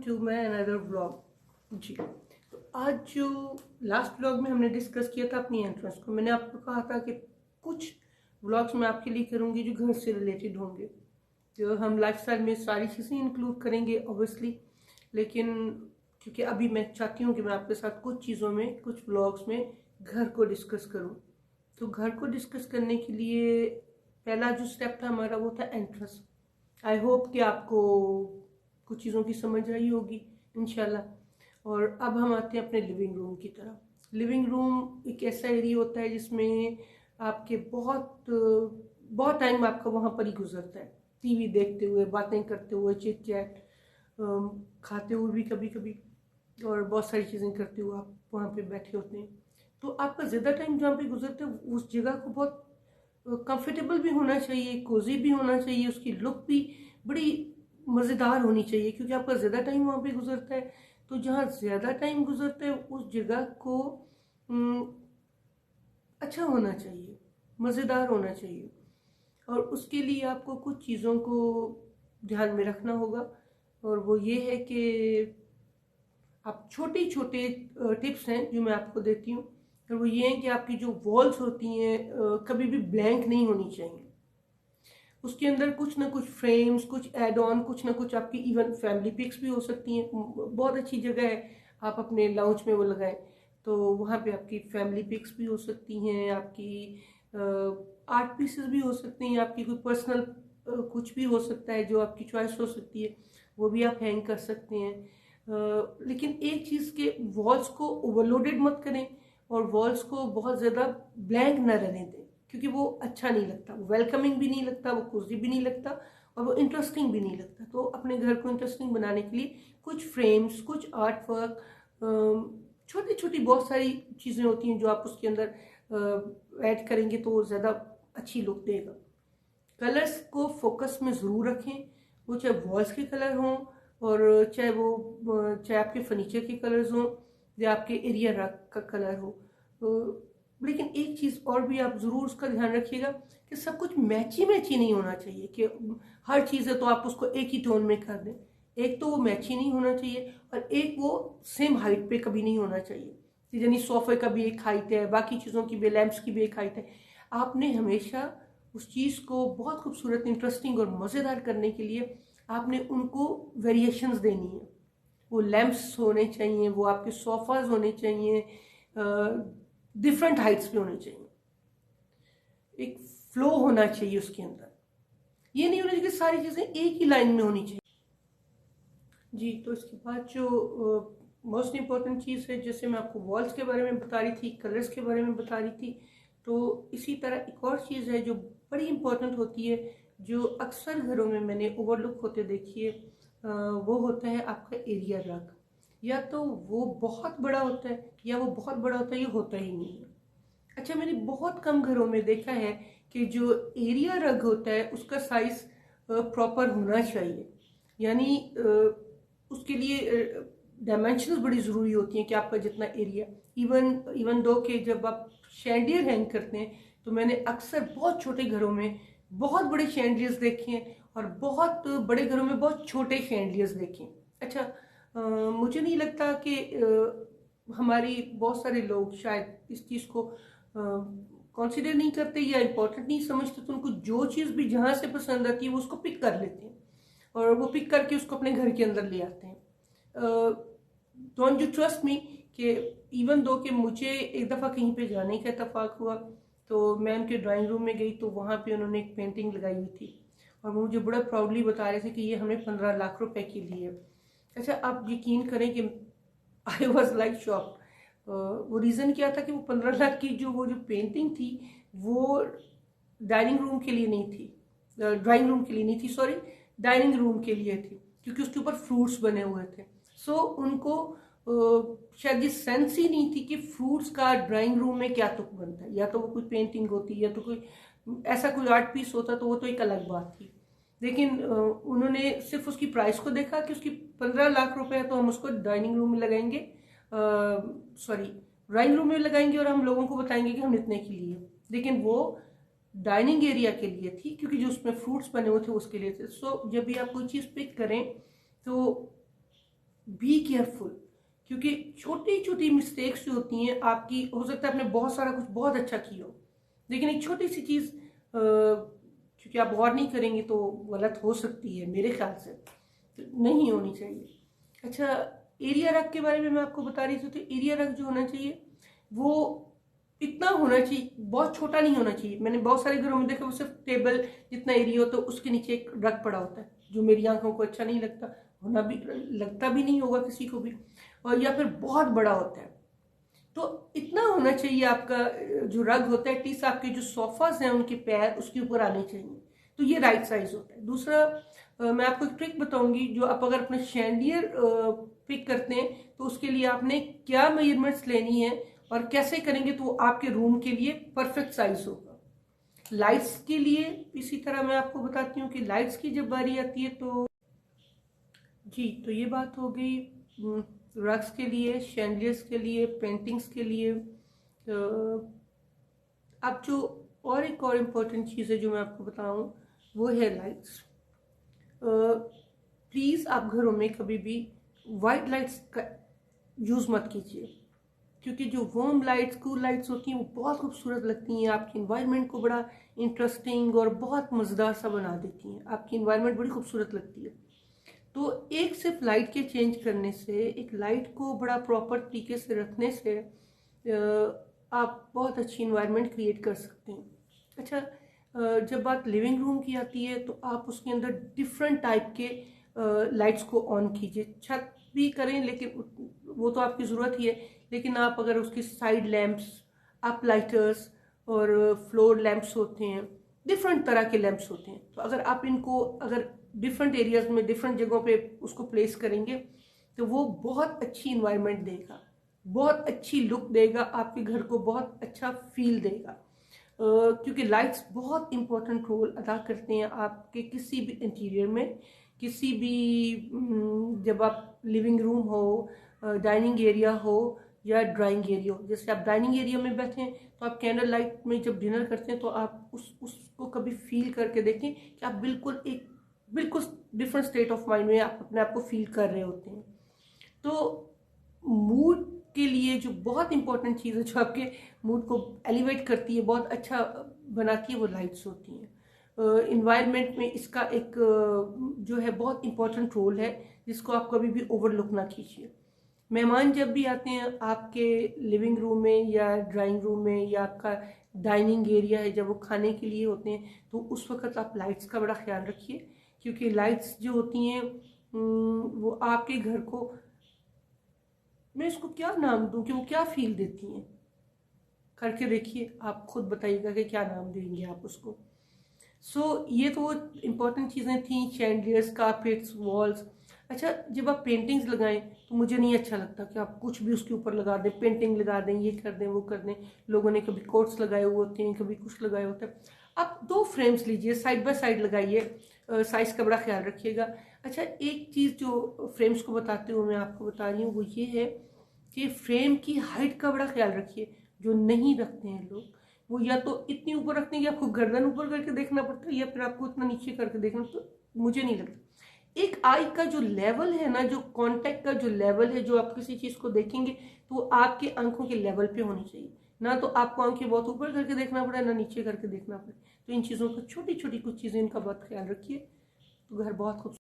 To my another vlog. जी, तो आज जो लास्ट व्लॉग में हमने डिस्कस किया था अपनी एंट्रेंस को, मैंने आपको कहा था कि कुछ व्लॉग्स मैं आपके लिए करूँगी जो घर से रिलेटेड होंगे। जो हम लाइफस्टाइल में सारी चीज़ें इंक्लूड करेंगे ऑब्वियसली, लेकिन क्योंकि अभी मैं चाहती हूँ कि मैं आपके साथ कुछ चीज़ों में, कुछ व्लॉग्स में घर को डिस्कस करूँ। तो घर को डिस्कस करने के लिए पहला जो स्टेप था हमारा वो था एंट्रेंस। आई होप कि आपको कुछ चीज़ों की समझ आई होगी इंशाल्लाह। और अब हम आते हैं अपने लिविंग रूम की तरफ। लिविंग रूम एक ऐसा एरिया होता है जिसमें आपके बहुत बहुत टाइम आपका वहाँ पर ही गुजरता है, टीवी देखते हुए, बातें करते हुए, चिट चैट, खाते हुए भी कभी कभी, और बहुत सारी चीज़ें करते हुए आप वहाँ पे बैठे होते हैं। तो आपका ज़्यादा टाइम जहाँ पे गुजरता है उस जगह को बहुत कंफर्टेबल भी होना चाहिए, कोजी भी होना चाहिए, उसकी लुक भी बड़ी मज़ेदार होनी चाहिए, क्योंकि आपका ज़्यादा टाइम वहाँ पे गुजरता है। तो जहाँ ज़्यादा टाइम गुजरता है उस जगह को अच्छा होना चाहिए, मज़ेदार होना चाहिए। और उसके लिए आपको कुछ चीज़ों को ध्यान में रखना होगा, और वो ये है कि आप छोटे छोटे टिप्स हैं जो मैं आपको देती हूँ। और वो ये है कि आपकी जो वॉल्स होती हैं कभी भी ब्लैंक नहीं होनी चाहिए। उसके अंदर कुछ ना कुछ फ्रेम्स, कुछ एड ऑन, कुछ ना कुछ आपकी इवन फैमिली पिक्स भी हो सकती हैं। बहुत अच्छी जगह है, आप अपने लाउंज में वो लगाएं तो वहाँ पे आपकी फैमिली पिक्स भी हो सकती हैं, आपकी आर्ट पीसेस भी हो सकती हैं, आपकी कोई पर्सनल कुछ भी हो सकता है जो आपकी चॉइस हो सकती है, वो भी आप हैंग कर सकते हैं। लेकिन एक चीज़ के वॉल्स को ओवरलोडेड मत करें और वॉल्स को बहुत ज़्यादा ब्लैंक न रहने दें, क्योंकि वो अच्छा नहीं लगता, वो वेलकमिंग भी नहीं लगता, वो कोजी भी नहीं लगता, और वो इंटरेस्टिंग भी नहीं लगता। तो अपने घर को इंटरेस्टिंग बनाने के लिए कुछ फ्रेम्स, कुछ आर्ट वर्क, छोटी छोटी बहुत सारी चीज़ें होती हैं जो आप उसके अंदर ऐड करेंगे तो वो ज़्यादा अच्छी लुक देगा। कलर्स को फोकस में ज़रूर रखें, वो चाहे वॉल्स के कलर हों और चाहे आपके फर्नीचर के कलर्स हों या आपके एरिया रग का कलर हो। लेकिन एक चीज़ और भी आप ज़रूर उसका ध्यान रखिएगा कि सब कुछ मैची मैची नहीं होना चाहिए, कि हर चीज़ है तो आप उसको एक ही टोन में कर दें। एक तो वो मैची नहीं होना चाहिए, और एक वो सेम हाइट पे कभी नहीं होना चाहिए। यानी सोफे का भी एक हाइट है, बाकी चीज़ों की भी, लैंप्स की भी एक हाइट है। आपने हमेशा उस चीज़ को बहुत खूबसूरत, इंटरेस्टिंग और मज़ेदार करने के लिए आपने उनको वेरिएशंस देनी है। वो लैंप्स होने चाहिए, वो आपके सोफाज होने चाहिए, डिफरेंट हाइट्स पे होने चाहिए, एक फ्लो होना चाहिए उसके अंदर। ये नहीं होना चाहिए कि सारी चीज़ें एक ही लाइन में होनी चाहिए। जी, तो इसके बाद जो मोस्ट इम्पॉर्टेंट चीज़ है, जैसे मैं आपको वॉल्स के बारे में बता रही थी, कलर्स के बारे में बता रही थी, तो इसी तरह एक और चीज़ है जो बड़ी इम्पोर्टेंट होती है, जो अक्सर घरों में मैंने ओवरलुक होते देखी है, वो होता है आपका एरिया रग। या तो वो बहुत बड़ा होता है या वो बहुत बड़ा होता है, ये होता ही नहीं है। अच्छा, मैंने बहुत कम घरों में देखा है कि जो एरिया रग होता है उसका साइज प्रॉपर होना चाहिए। यानी उसके लिए डायमेंशंस बड़ी ज़रूरी होती हैं कि आपका जितना एरिया, इवन दो के जब आप शैंडियर हैंग करते हैं, तो मैंने अक्सर बहुत छोटे घरों में बहुत बड़े शैंडियर्स देखे हैं और बहुत बड़े घरों में बहुत छोटे शैंडियर्स देखे हैं। अच्छा, मुझे नहीं लगता कि हमारी बहुत सारे लोग शायद इस चीज़ को कंसिडर नहीं करते या इम्पोर्टेंट नहीं समझते, तो उनको जो चीज़ भी जहाँ से पसंद आती है वो उसको पिक कर लेते हैं और वो पिक करके उसको अपने घर के अंदर ले आते हैं। डोंट यू ट्रस्ट मी कि इवन दो कि मुझे एक दफ़ा कहीं पे जाने का इत्तेफाक हुआ, तो मैं उनके ड्राइंग रूम में गई तो वहाँ पे उन्होंने एक पेंटिंग लगाई हुई थी और मुझे बड़ा प्राउडली बता रहे थे कि ये हमने 15 लाख रुपए की ली है। अच्छा, आप यकीन करें कि आई वॉज लाइक शॉक। वो रीज़न क्या था कि वो 15 लाख की वो जो पेंटिंग थी वो डाइनिंग रूम के लिए नहीं थी, ड्राइंग रूम के लिए नहीं थी, सॉरी, डाइनिंग रूम के लिए थी, क्योंकि उसके ऊपर फ्रूट्स बने हुए थे। सो उनको शायद ये सेंस ही नहीं थी कि फ्रूट्स का ड्राइंग रूम में क्या तुक बनता है। या तो वो कोई पेंटिंग होती या तो कोई ऐसा कोई आर्ट पीस होता तो वो तो एक अलग बात थी, लेकिन उन्होंने सिर्फ उसकी प्राइस को देखा कि उसकी 15 लाख रुपए है तो हम उसको डाइनिंग रूम में लगाएंगे, सॉरी, ड्राइंग रूम में लगाएंगे और हम लोगों को बताएंगे कि हम इतने की लिए। लेकिन वो डाइनिंग एरिया के लिए थी, क्योंकि जो उसमें फ्रूट्स बने हुए थे उसके लिए थे। सो जब भी आप कोई चीज़ पिक करें तो बी केयरफुल, क्योंकि छोटी छोटी मिस्टेक्स जो होती हैं आपकी, हो सकता है आपने बहुत सारा कुछ बहुत अच्छा किया हो, लेकिन एक छोटी सी चीज़ क्योंकि आप गौर नहीं करेंगे तो गलत हो सकती है, मेरे ख्याल से तो नहीं होनी चाहिए। अच्छा, एरिया रग के बारे में मैं आपको बता रही थी, तो एरिया रग जो होना चाहिए वो इतना होना चाहिए, बहुत छोटा नहीं होना चाहिए। मैंने बहुत सारे घरों में देखा वो सिर्फ टेबल जितना एरिया हो तो उसके नीचे एक रग पड़ा होता है, जो मेरी आंखों को अच्छा नहीं लगता, होना भी लगता भी नहीं होगा किसी को भी, और या फिर बहुत बड़ा होता है। तो इतना होना चाहिए आपका जो रग होता है, एटलीस्ट आपके जो सोफाज हैं उनके पैर उसके ऊपर आने चाहिए, तो ये राइट साइज होता है। दूसरा मैं आपको एक ट्रिक बताऊंगी, जो आप अगर अपने शैंडियर पिक करते हैं तो उसके लिए आपने क्या मेजरमेंट्स लेनी है और कैसे करेंगे तो आपके रूम के लिए परफेक्ट साइज होगा। लाइट्स के लिए इसी तरह मैं आपको बताती हूँ कि लाइट्स की जब बारी आती है तो जी, तो ये बात हो गई रग्स के लिए, शैंडियर्स के लिए, पेंटिंग्स के लिए। अब जो और एक और इम्पोर्टेंट चीज़ है जो मैं आपको बताऊँ वो है लाइट्स। प्लीज़ आप घरों में कभी भी वाइट लाइट्स का यूज़ मत कीजिए, क्योंकि जो वार्म लाइट्स, कूल लाइट्स होती हैं वो बहुत खूबसूरत लगती हैं, आपकी इन्वायरमेंट को बड़ा इंटरेस्टिंग और बहुत मज़ेदार सा बना देती हैं, आपकी इन्वायरमेंट बड़ी खूबसूरत लगती है। तो एक सिर्फ लाइट के चेंज करने से, एक लाइट को बड़ा प्रॉपर तरीके से रखने से आप बहुत अच्छी इन्वायरमेंट क्रिएट कर सकते हैं। अच्छा, जब बात लिविंग रूम की आती है तो आप उसके अंदर डिफरेंट टाइप के लाइट्स को ऑन कीजिए, छत भी करें लेकिन वो तो आपकी ज़रूरत ही है, लेकिन आप अगर उसकी साइड लैंप्स, आप लाइटर्स और फ्लोर लैंप्स होते हैं, डिफरेंट तरह के लैंप्स होते हैं, तो अगर आप इनको अगर डिफरेंट एरियाज में डिफरेंट जगहों पे उसको प्लेस करेंगे तो वो बहुत अच्छी इन्वायरमेंट देगा, बहुत अच्छी लुक देगा, आपके घर को बहुत अच्छा फील देगा। क्योंकि लाइट्स बहुत इंपॉर्टेंट रोल अदा करते हैं आपके किसी भी इंटीरियर में, किसी भी जब आप लिविंग रूम हो, डाइनिंग एरिया हो या ड्राइंग एरिया हो। जैसे आप डाइनिंग एरिया में बैठे हैं तो आप कैंडल लाइट में जब डिनर करते हैं तो आप उसको कभी फील करके देखें कि आप बिल्कुल डिफरेंट स्टेट ऑफ माइंड में आप अपने आप को फील कर रहे होते हैं। तो मूड के लिए जो बहुत इंपॉर्टेंट चीज़ है जो आपके मूड को एलिवेट करती है, बहुत अच्छा बनाती है, वो लाइट्स होती हैं। इन्वायरमेंट में इसका एक जो है बहुत इंपॉर्टेंट रोल है, जिसको आप कभी भी ओवरलुक ना कीजिए। मेहमान जब भी आते हैं आपके लिविंग रूम में या ड्राइंग रूम में या आपका डाइनिंग एरिया है, जब वो खाने के लिए होते हैं तो उस वक्त आप लाइट्स का बड़ा ख्याल रखिए, क्योंकि लाइट्स जो होती हैं वो आपके घर को, मैं इसको क्या नाम दूं कि वो क्या फील देती हैं, करके देखिए, आप खुद बताइएगा कि क्या नाम देंगे आप उसको। ये तो इम्पोर्टेंट चीज़ें थी, शैंडलियर्स, कारपेट्स, वॉल्स। अच्छा, जब आप पेंटिंग्स लगाएं तो मुझे नहीं अच्छा लगता कि आप कुछ भी उसके ऊपर लगा दें, पेंटिंग लगा दें, ये कर दें वो कर दें। लोगों ने कभी कोट्स लगाए हुए होते हैं, कभी कुछ लगाए होते हैं। आप 2 फ्रेम्स लीजिए, साइड बाय साइड लगाइए, साइज़ का बड़ा ख्याल रखिएगा। अच्छा, एक चीज़ जो फ्रेम्स को बताते हुए मैं आपको बता रही हूँ वो ये है कि फ्रेम की हाइट का बड़ा ख्याल रखिए। जो नहीं रखते हैं लोग, वो या तो इतनी ऊपर रखते हैं कि आपको गर्दन ऊपर करके देखना पड़ता है, या फिर आपको इतना नीचे करके देखना, तो मुझे नहीं लगता। एक आई का जो लेवल है ना, जो कांटेक्ट का जो लेवल है, जो आप किसी चीज़ को देखेंगे तो आपके आंखों के लेवल पे होनी चाहिए, ना तो आपको आंखें बहुत ऊपर करके देखना पड़े ना नीचे करके देखना पड़े। तो इन चीज़ों को, छोटी छोटी कुछ चीज़ें, इनका बहुत ख्याल रखिए, तो घर बहुत खूबसूरत